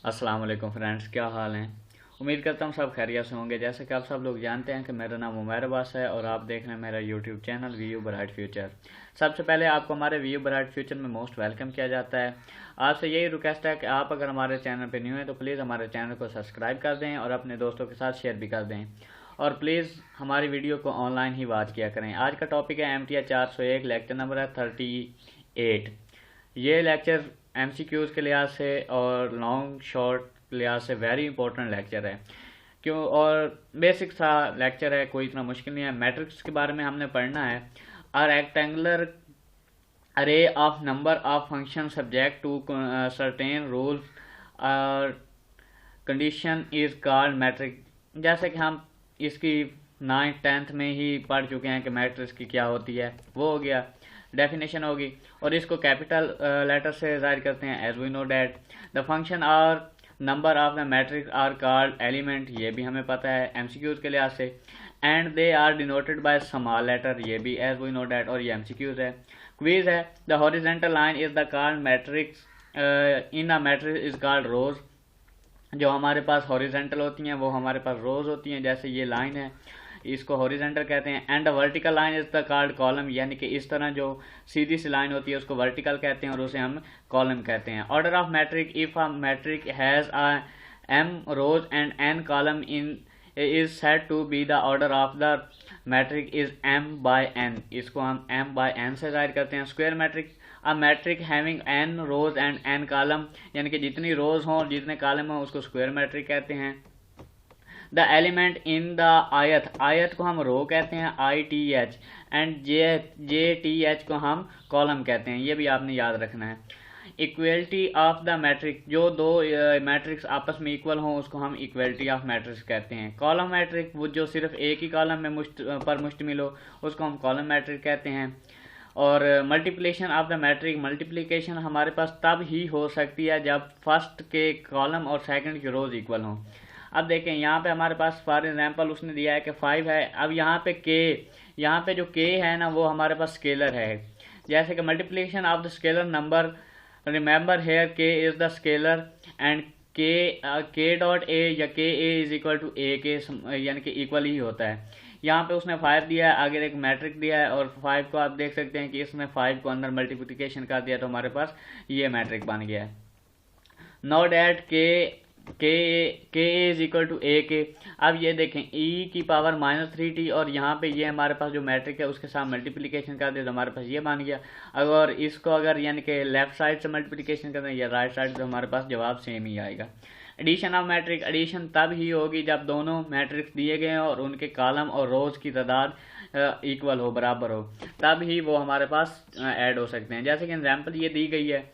अस्सलाम वालेकुम फ्रेंड्स, क्या हाल हैं। उम्मीद करता हूँ सब खैरियत से होंगे। जैसे कि आप सब लोग जानते हैं कि मेरा नाम उमैर अब्बास है और आप देख रहे हैं मेरा YouTube channel view bright future. सबसे पहले आपको हमारे व्यू ब्राइट फ्यूचर में मोस्ट वेलकम किया जाता है। आपसे यही रिक्वेस्ट है कि आप अगर हमारे चैनल पर न्यू हैं तो प्लीज़ हमारे चैनल को सब्सक्राइब कर दें और अपने दोस्तों के साथ शेयर भी कर दें। और प्लीज़ हमारी वीडियो को ऑनलाइन ही वॉच किया करें। आज का टॉपिक है MTR 401, लेक्चर नंबर है 38। ये लेक्चर MCQs के लिहाज से और लॉन्ग शॉर्ट के लिहाज से वेरी इंपॉर्टेंट लेक्चर है। क्यों? और बेसिक सा लेक्चर है, कोई इतना मुश्किल नहीं है। मैट्रिक्स के बारे में हमने पढ़ना है। A rectangular array of number of function subject to certain rules और कंडीशन इज कॉल्ड मैट्रिक। जैसे कि हम इसकी 9th-10th में ही पढ़ चुके हैं कि मैट्रिक्स की क्या होती है, वो हो गया, डेफिनेशन होगी। और इसको कैपिटल लेटर से जाहिर करते हैं, as we know that the function और number of the matrix are called element, ये भी हमें पता है MCQs के लिहाज से। And they are denoted by small letter, ये भी एज वी नो डैट, और ये MCQs है। क्वीज है, the horizontal line is the called matrix in a matrix is called rows. जो हमारे पास हॉरिजेंटल होती हैं वो हमारे पास रोज होती हैं, जैसे ये लाइन है इसको हॉरिजेंटल कहते हैं। And vertical line is the called column, यानी कि इस तरह जो सीधी सी लाइन होती है उसको वर्टिकल कहते हैं और उसे हम कॉलम कहते हैं। Order of matric, if a matric has a m rows and n column in is said to be the order of the matrix is m by n, इसको हम m by n से जाहिर करते हैं। Square matric, a matric having n rows and n column, यानी कि जितनी रोज हों और जितने कॉलम हों उसको स्क्वायर मैट्रिक कहते हैं। द एलिमेंट इन द आयत, आयत को हम रो कहते हैं ITH, एंड JTH को हम कॉलम कहते हैं, ये भी आपने याद रखना है। इक्वलिटी ऑफ द मैट्रिक, जो दो मैट्रिक्स आपस में इक्वल हों उसको हम इक्वलिटी ऑफ मैट्रिक्स कहते हैं। कॉलम मैट्रिक, वो जो सिर्फ एक ही कॉलम में पर मुश्तमिल हो उसको हम कॉलम मैट्रिक कहते हैं। और multiplication of the matric, multiplication हमारे पास तब ही हो सकती है जब फर्स्ट के कॉलम और सेकंड के रोज इक्वल हों। अब देखें यहाँ पे हमारे पास फॉर एग्जांपल उसने दिया है कि 5 है। अब यहाँ पे यहाँ पे जो k है ना वो हमारे पास स्केलर है। जैसे कि multiplication of the scalar number, remember here k is the scalar and k dot a या k a is equal to a K, यानी कि इक्वल ही होता है। यहाँ पे उसने 5 दिया है, आगे एक मैट्रिक दिया है और 5 को आप देख सकते हैं कि इसने 5 को अंदर मल्टीप्लिकेशन कर दिया तो हमारे पास ये मैट्रिक बन गया है। नो डैट के इज इक्वल टू ए के। अब ये देखें e⁻³ और यहाँ पे ये हमारे पास जो मैट्रिक है उसके साथ मल्टीप्लिकेशन कर दे तो हमारे पास ये बन गया। अगर इसको अगर यानी कि लेफ्ट साइड से मल्टीप्लिकेशन कर दें या राइट साइड से, हमारे पास जवाब सेम ही आएगा। एडिशन ऑफ मैट्रिक, एडिशन तब ही होगी जब दोनों मैट्रिक्स दिए गए हैं और उनके कॉलम और रोज की तादाद इक्वल हो, बराबर हो, तब ही वो हमारे पास ऐड हो सकते हैं। जैसे कि एग्जाम्पल ये दी गई है,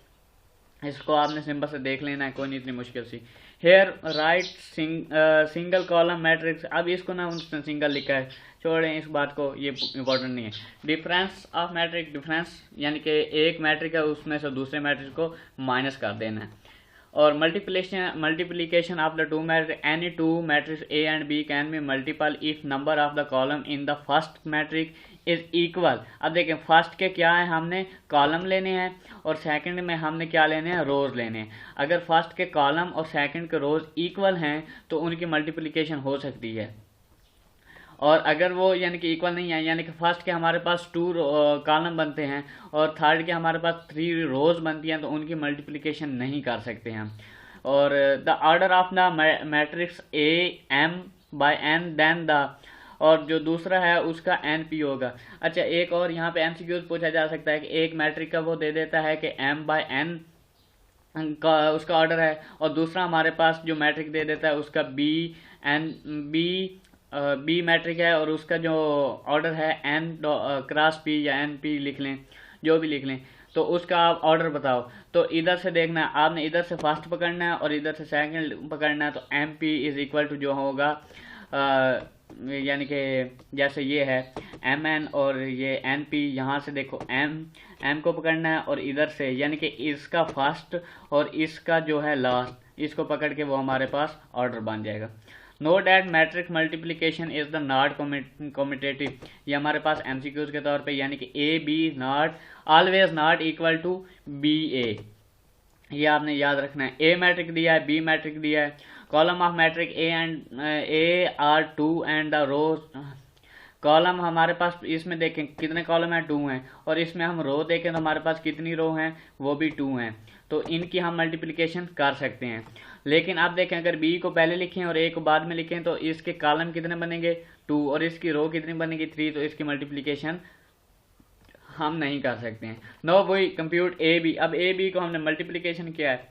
इसको आपने सिंपल से देख लेना है, कोई नहीं इतनी मुश्किल सी। Here write single column matrix, अब इसको ना उन्होंने सिंगल लिखा है, छोड़ें इस बात को, ये इंपॉर्टेंट नहीं है। डिफरेंस ऑफ मैट्रिक, डिफरेंस यानी कि एक मैट्रिक है उसमें से दूसरे मैट्रिक को माइनस कर देना है। और multiplication of the two matric, any two matrices A and B can be multiple if number of the column in the first matric is equal. अब देखें फर्स्ट के क्या है, हमने कॉलम लेने हैं और सेकंड में हमने क्या लेने हैं, रोज लेने हैं। अगर फर्स्ट के कॉलम और सेकंड के रोज इक्वल हैं तो उनकी मल्टीप्लिकेशन हो सकती है। और अगर वो यानी कि इक्वल नहीं है, यानी कि फर्स्ट के हमारे पास 2 कॉलम बनते हैं और थर्ड के हमारे पास 3 रोज बनती हैं तो उनकी मल्टीप्लिकेशन नहीं कर सकते हम। और the order of the matrices AM by n then the, और जो दूसरा है उसका NP होगा। अच्छा, एक और यहाँ पे MCQ पूछा जा सकता है कि एक मैट्रिक का वो दे देता है कि M/n का उसका ऑर्डर है और दूसरा हमारे पास जो मैट्रिक दे देता है उसका B मैट्रिक है और उसका जो ऑर्डर है N×P या NP लिख लें, जो भी लिख लें, तो उसका आप ऑर्डर बताओ। तो इधर से देखना है, आपने इधर से फर्स्ट पकड़ना है और इधर से सेकंड पकड़ना है। तो MP इज इक्वल टू जो होगा यानी कि जैसे ये है MN और ये NP, यहाँ से देखो M को पकड़ना है और इधर से यानी कि इसका फर्स्ट और इसका जो है लास्ट, इसको पकड़ के वो हमारे पास ऑर्डर बन जाएगा। Note that matric multiplication is the not commutative, ये हमारे पास MCQs के तौर पे, यानी कि AB not always not equal to BA। ये आपने याद रखना है। ए मैट्रिक दिया है, बी मैट्रिक दिया है, column of matric A are two and the row column हमारे पास इसमें देखें कितने कॉलम हैं, 2 हैं, और इसमें हम रो देखें तो हमारे पास कितनी रो हैं, वो भी 2 हैं। तो इनकी हम मल्टीप्लिकेशन कर सकते हैं। लेकिन आप देखें अगर बी को पहले लिखें और ए को बाद में लिखें तो इसके कॉलम कितने बनेंगे, 2, और इसकी रो कितनी बनेगी, 3, तो इसकी मल्टीप्लिकेशन हम नहीं कर सकते हैं। नो वही कंप्यूट ए बी। अब ए बी को हमने मल्टीप्लिकेशन किया है।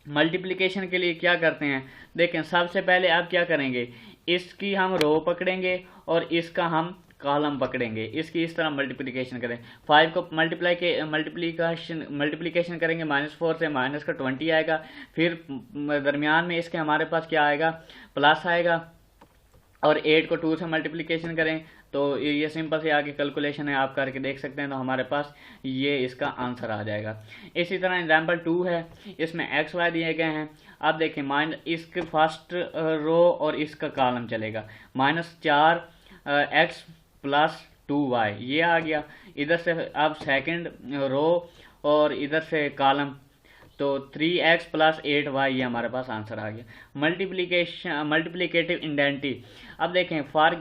मल्टीप्लिकेशन के लिए क्या करते हैं, देखें सबसे पहले आप क्या करेंगे, इसकी हम रो पकड़ेंगे और इसका हम कॉलम पकड़ेंगे, इसकी इस तरह मल्टीप्लिकेशन करें। 5 को मल्टीप्लिकेशन करेंगे -4 से, माइनस का 20 आएगा। फिर दरमियान में इसके हमारे पास क्या आएगा, प्लस आएगा। और 8 को 2 से मल्टीप्लिकेशन करें तो ये सिंपल से आगे कैलकुलेशन है, आप करके देख सकते हैं, तो हमारे पास ये इसका आंसर आ जाएगा। इसी तरह एग्जाम्पल 2 है, इसमें एक्स वाई दिए गए हैं। आप देखें इसके फर्स्ट रो और इसका कॉलम चलेगा, -4 एक्स प्लस 2y, ये आ गया। इधर से अब सेकंड रो और इधर से कॉलम, तो 3x प्लस 8y, ये हमारे पास आंसर आ गया। मल्टीप्लिकेटिव इंडेंटी। अब देखें for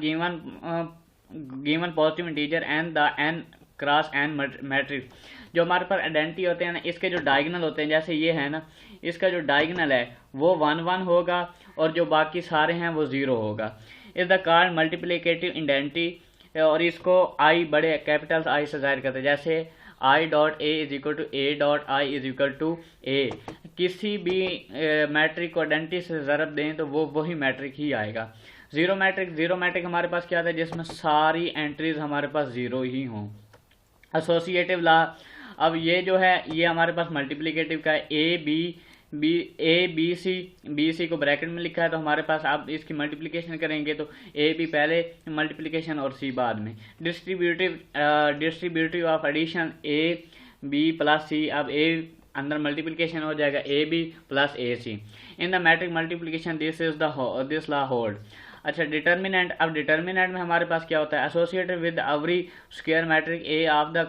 given positive integer and the n cross n matrix, जो हमारे पास आइडेंटिटी होते हैं ना, इसके जो डायगोनल होते हैं, जैसे ये है ना, इसका जो डायगोनल है वो 1 1 होगा और जो बाकी सारे हैं वो 0 होगा। इस द कॉल्ड मल्टीप्लिकेटिव इंडेंटी, और इसको आई बड़े कैपिटल आई से जाहिर करते हैं, जैसे I dot A is equal to A dot I is equal to A. किसी भी मैट्रिक को आइडेंटिटी से ज़रब दें तो वो वही मैट्रिक ही आएगा। जीरो मैट्रिक हमारे पास क्या था, जिसमें सारी एंट्रीज हमारे पास 0 ही हों। एसोसिएटिव लॉ, अब ये जो है ये हमारे पास मल्टीप्लिकेटिव का है, ए बी सी को ब्रैकेट में लिखा है, तो हमारे पास आप इसकी मल्टीप्लिकेशन करेंगे तो ए बी पहले मल्टीप्लिकेशन और सी बाद में। Distributive of addition A B plus C, अब ए अंदर मल्टीप्लिकेशन हो जाएगा A B plus A C. In the matric multiplication this law hold. अच्छा डिटर्मिनेंट, अब डिटर्मिनेंट में हमारे पास क्या होता है, associated with every square matrix A of the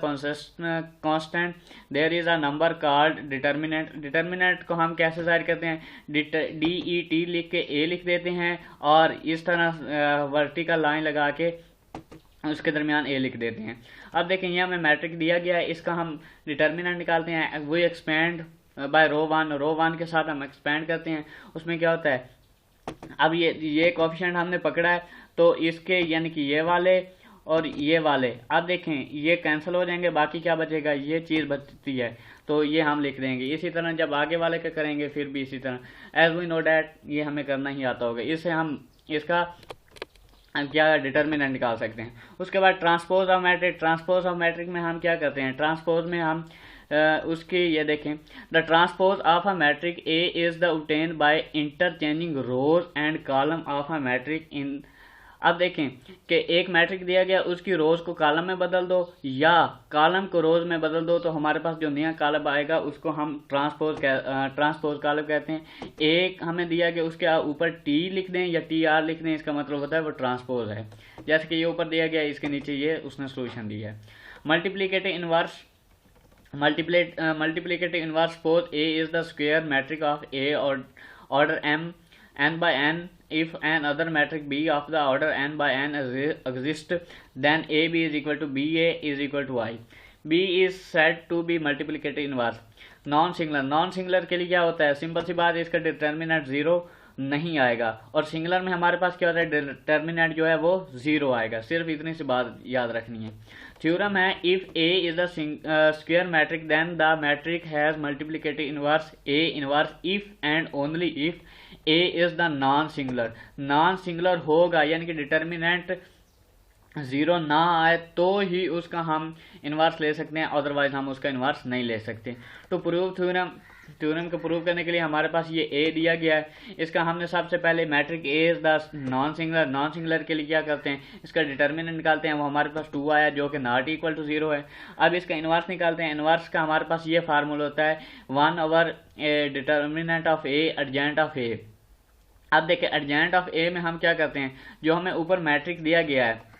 constant there is a number called determinant. Determinant को हम कैसे जाहिर करते हैं, DET लिख के ए लिख देते हैं और इस तरह वर्टिकल लाइन लगा के उसके दरमियान ए लिख देते हैं। अब देखें ये हमें मैट्रिक दिया गया है, इसका हम डिटर्मिनेंट निकालते हैं, वो एक्सपेंड बाय रो वन के साथ हम एक्सपेंड करते हैं। उसमें क्या होता है, अब ये कोएफिशिएंट हमने पकड़ा है, तो इसके यानी कि ये वाले और ये वाले, अब देखें ये कैंसिल हो जाएंगे, बाकी क्या बचेगा, ये चीज़ बचती है, तो ये हम लिख देंगे। इसी तरह जब आगे वाले का करेंगे फिर भी इसी तरह, एज वी नो डैट, ये हमें करना ही आता होगा। इससे हम इसका क्या डिटर्मिनेंट निकाल सकते हैं। उसके बाद ट्रांसपोज ऑफ मैट्रिक में हम क्या करते हैं, ट्रांसपोज में हम उसकी ये देखें, the transpose of a matrix A is the obtained by interchanging rows and column of a matrix in. अब देखें कि एक मैट्रिक दिया गया, उसकी रोज को कॉलम में बदल दो या कॉलम को रोज में बदल दो, तो हमारे पास जो नया कॉलम आएगा उसको हम ट्रांसपोज कॉलम कहते हैं। एक हमें दिया गया, उसके ऊपर टी लिख दें या TR लिख दें, इसका मतलब होता है वो ट्रांसपोज है। जैसे कि ये ऊपर दिया गया, इसके नीचे ये उसने सोल्यूशन दिया है। Multiplicative inverse suppose A is the square matric of a order n by n if an other matrix B of the order n by n exists, then AB is equal to BA is equal to I. B is said to be multiplicative inverse. Non singular के लिए क्या होता है, simple सी बात है, इसका determinant 0 नहीं आएगा, और सिंगुलर में हमारे पास क्या होता है, डिटर्मिनेंट जो है वो 0 आएगा। सिर्फ इतनी सी बात याद रखनी है। थ्योरम है, if A is a square matrix then the matrix has multiplicative inverse A inverse if and only if A is the non singular होगा, यानी कि डिटर्मिनेंट 0 ना आए तो ही उसका हम इन्वर्स ले सकते हैं, अदरवाइज हम उसका इन्वर्स नहीं ले सकते। तो प्रूव थ्योरम को प्रूव करने के लिए हमारे पास ये A दिया गया है, इसका हमने सबसे पहले matric A is the non singular के लिए क्या करते हैं, इसका डिटर्मिनेंट निकालते हैं, वो हमारे पास 2 आया जो कि नॉट इक्वल टू 0 है। अब इसका इन्वर्स निकालते हैं, इन्वर्स का हमारे पास ये फार्मूला होता है 1 determinant of A एडजेंट of A। अब देखिए एडजेंट ऑफ A में हम क्या करते हैं, जो हमें ऊपर मैट्रिक दिया गया है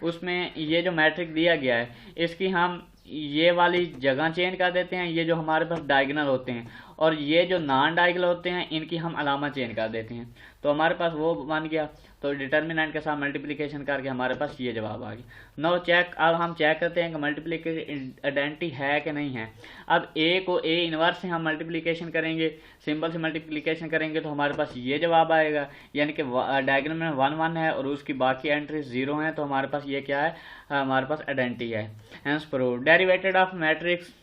उसमें ये जो मैट्रिक दिया गया है इसकी हम ये वाली जगह चेंज कर देते हैं, ये जो हमारे पास डायगोनल होते हैं, और ये जो नॉन डायगोनल होते हैं इनकी हम अलामा चेंज कर देते हैं। तो हमारे पास वो बन गया। तो डिटर्मिनेंट के साथ मल्टीप्लिकेशन करके हमारे पास ये जवाब आ गया। नो चेक, अब हम चेक करते हैं कि मल्टीप्लिकेशन आइडेंटिटी है कि नहीं है। अब ए को ए इनवर्स से हम मल्टीप्लिकेशन करेंगे, सिंबल से मल्टीप्लिकेशन करेंगे तो हमारे पास ये जवाब आएगा, यानी कि डायग्राम में 1 1 है और उसकी बाकी एंट्री 0 है। तो हमारे पास ये क्या है, हमारे पास आइडेंटिटी है। Hence prove derivative of matrix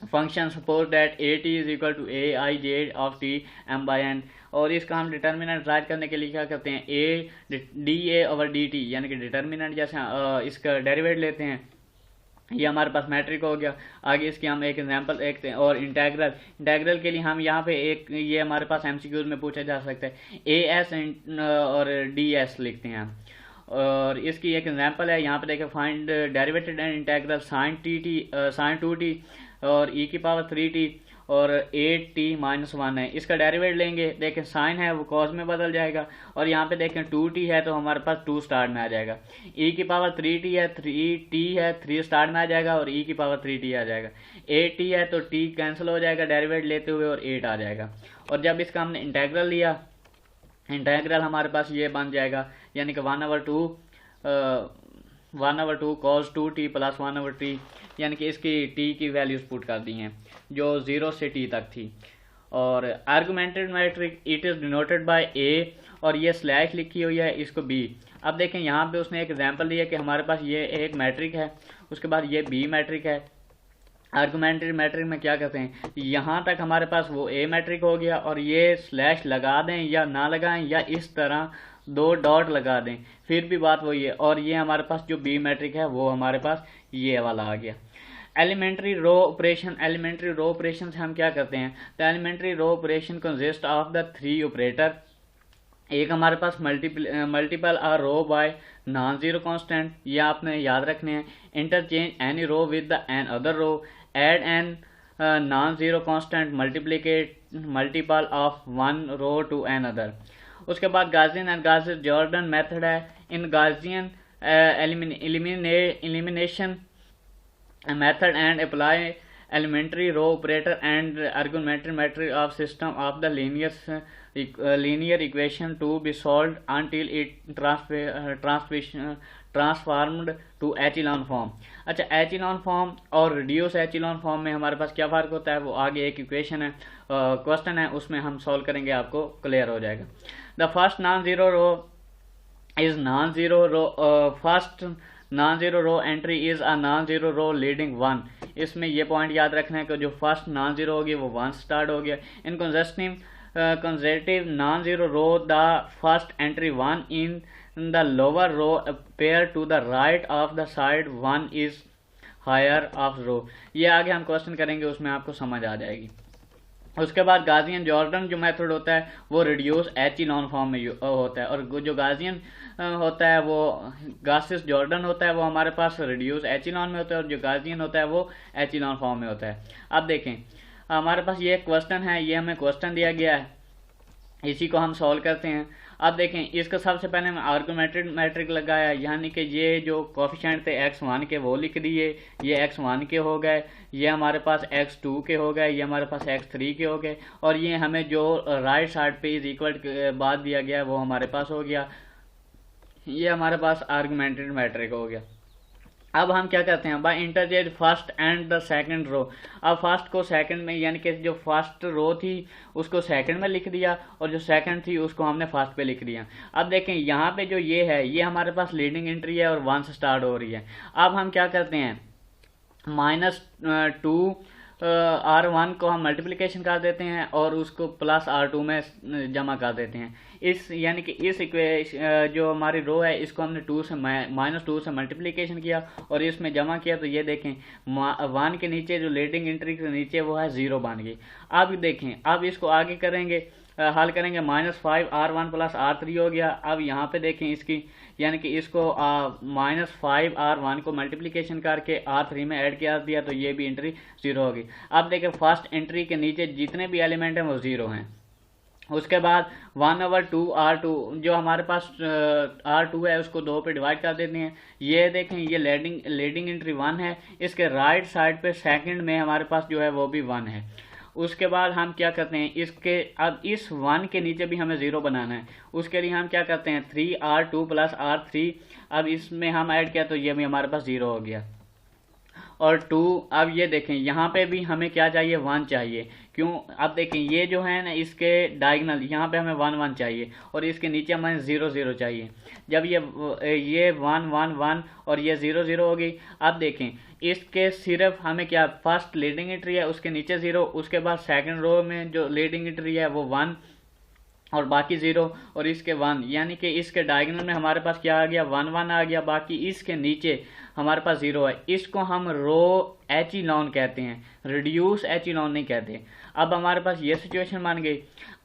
function suppose that A t is equal to A I Z of t M by N. और इसका हम डिटर्मिनेंट राइट करने के लिए क्या करते हैं, A D A over D T, यानी कि डिटर्मिनेंट जैसे इसका डेरिवेट लेते हैं, ये हमारे पास मैट्रिक हो गया। आगे इसकी हम एक एग्जांपल देखते हैं। और इंटेग्रल के लिए हम यहाँ पे एक, ये हमारे पास एमसीक्यूज में पूछा जा सकता है, ए एस और डी एस लिखते हैं हम। और इसकी एक एग्जांपल है, यहाँ पे देखें, find derivative and integral sine t t sine 2t और e की पावर 3t और 8t-1 है। इसका डेरिवेट लेंगे, देखें साइन है वो कॉस में बदल जाएगा, और यहाँ पे देखें 2t है तो हमारे पास 2 स्टार्ट में आ जाएगा। e की पावर 3t है, 3t है 3 स्टार्ट में आ जाएगा, और e की पावर 3t आ जाएगा। 8t है तो t कैंसिल हो जाएगा डेरिवेट लेते हुए और 8 आ जाएगा। और जब इसका हमने इंटेग्रल लिया, इंटेग्रल हमारे पास ये बन जाएगा, यानी कि 1/2 cos 2t प्लस 1/t, यानी कि इसकी t की वैल्यूज पुट कर दी हैं जो 0 से t तक थी। और augmented matrix it is denoted by a, और ये स्लैश लिखी हुई है इसको b। अब देखें यहाँ पे उसने एक एग्जांपल दिया कि हमारे पास ये एक मैट्रिक है, उसके बाद ये b मैट्रिक है। आर्गुमेंटेड मैट्रिक में क्या करते हैं, यहाँ तक हमारे पास वो ए मैट्रिक हो गया, और ये स्लैश लगा दें या ना लगाएं या इस तरह 2 डॉट लगा दें, फिर भी बात वही है। और ये हमारे पास जो बी मैट्रिक है वो हमारे पास ये वाला आ गया। Elementary row operation, elementary row operation से हम क्या करते हैं, तो elementary row operation consist of the 3 operator. एक हमारे पास multiple or row by non zero constant, ये आपने याद रखने हैं। Interchange any row with the another row, add an non zero constant, multiple of one row to another. उसके बाद Gaussian and Gaussian Jordan method है। In Gaussian elimination method and apply elementary row operator and argumentary matrix of system of the linear equation to be solved until it transformed to echelon form। अच्छा, echelon form और reduce echelon form में हमारे पास क्या फ़र्क होता है, वो आगे एक इक्वेशन है, क्वेश्चन है, उसमें हम सॉल्व करेंगे, आपको क्लियर हो जाएगा। The first non zero row is non zero row, first non zero row entry is a non zero row leading 1। इसमें ये पॉइंट याद रखना है कि जो फर्स्ट नॉन जीरो होगी वो 1 स्टार्ट हो गया। In consecutive non zero row the first entry 1 in the lower row pair to the right of the side 1 is higher of row. ये आगे हम क्वेश्चन करेंगे, उसमें आपको समझ आ जाएगी। उसके बाद गाउसियन जॉर्डन जो मेथड होता है वो रिड्यूस एचिलॉन फॉर्म में होता है, और जो गाउसियन होता है वो गाउसियस जॉर्डन होता है वो हमारे पास रिड्यूस एचिलॉन में होता है, और जो गाउसियन होता है वो एचिलॉन फॉर्म में होता है। अब देखें हमारे पास ये क्वेश्चन है, ये हमें क्वेश्चन दिया गया है, इसी को हम सॉल्व करते हैं। अब देखें इसका सबसे पहले मैं आर्गुमेंटेड मैट्रिक लगाया, यानी कि ये जो कोफिशिएंट थे x1 के वो लिख दिए, ये x1 के हो गए, ये हमारे पास x2 के हो गए, ये हमारे पास x3 के हो गए, और ये हमें जो राइट साइड पे इज इक्वल के बाद दिया गया है वो हमारे पास हो गया, ये हमारे पास आर्गुमेंटेड मैट्रिक हो गया। अब हम क्या करते हैं, by interchange first and the second row. अब फर्स्ट को सेकंड में, यानी कि जो फर्स्ट रो थी उसको सेकंड में लिख दिया, और जो सेकंड थी उसको हमने फर्स्ट पे लिख दिया। अब देखें यहाँ पे जो ये है ये हमारे पास लीडिंग एंट्री है और 1 से स्टार्ट हो रही है। अब हम क्या करते हैं, -2 R1 को हम मल्टीप्लिकेशन कर देते हैं और उसको प्लस R2 में जमा कर देते हैं। इस यानी कि इस इक्वेशन जो हमारी रो है इसको हमने -2 से मल्टीप्लिकेशन किया और इसमें जमा किया, तो ये देखें 1 के नीचे जो लीडिंग एंट्री के नीचे वो है 0 बन गई। अब देखें, अब इसको आगे करेंगे, हल करेंगे, -5 R1 प्लस R3 हो गया। अब यहाँ पे देखें इसकी, यानी कि इसको -5 R1 को मल्टीप्लिकेशन करके R3 में ऐड किया दिया, तो ये भी एंट्री 0 होगी। अब देखें फर्स्ट एंट्री के नीचे जितने भी एलिमेंट हैं वो 0 हैं। उसके बाद 1/2 R2 जो हमारे पास R2 है उसको 2 पे डिवाइड कर देते हैं। ये देखें ये लीडिंग एंट्री 1 है, इसके राइट साइड पे सेकंड में हमारे पास जो है वो भी 1 है। उसके बाद हम क्या करते हैं इसके अब इस 1 के नीचे भी हमें 0 बनाना है। उसके लिए हम क्या करते हैं 3R2 + R3, अब इसमें हम ऐड किया तो ये भी हमारे पास 0 हो गया। और 2, अब ये देखें यहाँ पे भी हमें क्या चाहिए 1 चाहिए। क्यों, अब देखें ये जो है ना इसके डायगोनल यहाँ पे हमें 1 1 चाहिए और इसके नीचे हमें 0 0 चाहिए। जब ये 1 1 1 और ये 0 0 होगी। अब देखें इसके सिर्फ हमें क्या फर्स्ट लीडिंग एंट्री है उसके नीचे 0, उसके बाद सेकंड रो में जो लीडिंग एंट्री है वो 1 और बाकी 0 और इसके 1, यानी कि इसके डायगोनल में हमारे पास क्या आ गया 1 1 आ गया, बाकी इसके नीचे हमारे पास 0 है। इसको हम रो एचिलॉन कहते हैं, रिड्यूस एचिलॉन नहीं कहते। अब हमारे पास ये सिचुएशन मान गई।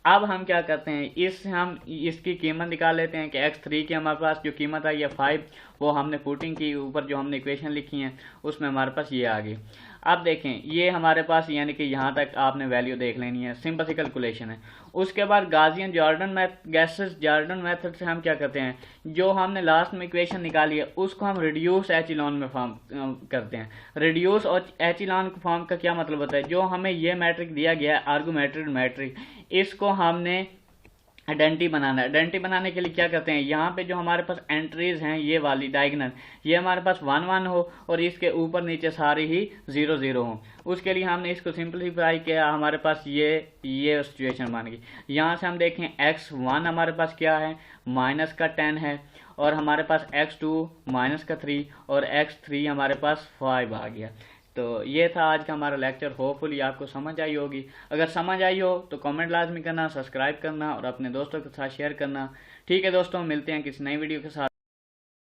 अब हम क्या करते हैं हम इसकी कीमत निकाल लेते हैं कि x3 की हमारे पास जो कीमत आई है 5, वो हमने पुटिंग की ऊपर जो हमने इक्वेशन लिखी है उसमें हमारे पास ये आ गई। अब देखें ये हमारे पास यानी कि यहाँ तक आपने वैल्यू देख लेनी है, सिंपल सी कैलकुलेशन है। उसके बाद गासियन जॉर्डन मेथड से हम क्या करते हैं जो हमने लास्ट में इक्वेशन निकाली है उसको हम रिड्यूस एचिलॉन में फॉर्म करते हैं। रिड्यूस और एचिलॉन फॉर्म का क्या मतलब होता है, जो हमें ये मैट्रिक दिया गया है आर्गुमेटेड मैट्रिक, इसको हमने आइडेंटिटी बनाना है। आइडेंटिटी बनाने के लिए क्या करते हैं यहाँ पे जो हमारे पास एंट्रीज हैं ये वाली डायगोनल ये हमारे पास 1 1 हो और इसके ऊपर नीचे सारी ही 0 0 हो। उसके लिए हमने इसको सिंपलीफाई किया, हमारे पास ये सिचुएशन बन गई। यहाँ से हम देखें x1 हमारे पास क्या है -10 है और हमारे पास x2 -3 और x3 हमारे पास 5 आ गया। तो ये था आज का हमारा लेक्चर, होपफुली आपको समझ आई होगी। अगर समझ आई हो तो कमेंट लाजमी करना, सब्सक्राइब करना और अपने दोस्तों के साथ शेयर करना। ठीक है दोस्तों, मिलते हैं किसी नई वीडियो के साथ।